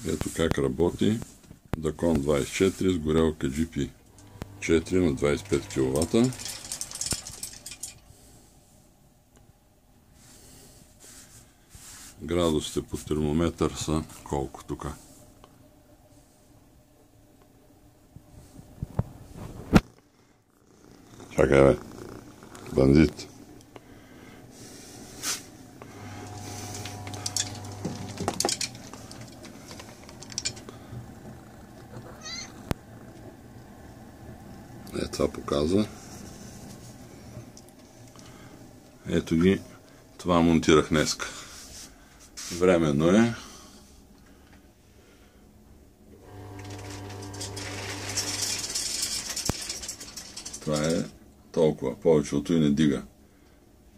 Ето как работи Dacon 24 с горелка GP4 на 25 кВт. Градусите по термометър са колко тук? Чакай, бе. Бандит. Това показва. Ето ги. Това монтирах днеска. Временно е. Това е толкова. Повечето и не дига.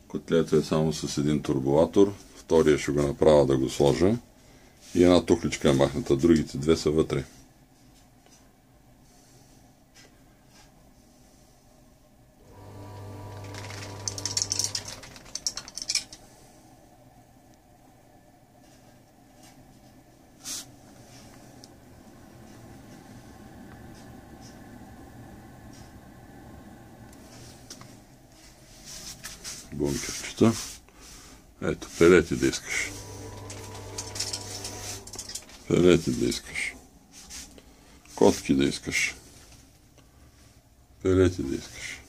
Котлето е само с един турбулатор. Втория ще го направя да го сложа. И една тухличка е махната. Другите две са вътре. Бункерчета. Ето, пелети да искаш. Пелети да искаш. Котки да искаш. Пелети да искаш.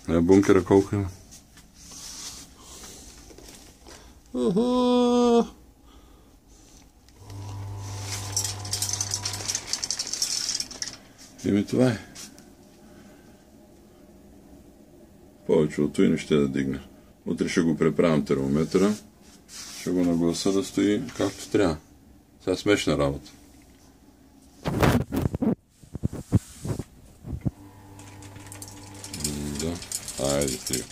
Бункера колко има? Еми това е. Повечето и не ще да дигне. Утре ще го преправям термометъра. Ще го нагласа да стои както трябва. Сега смешна работа. Да. Айде, стига.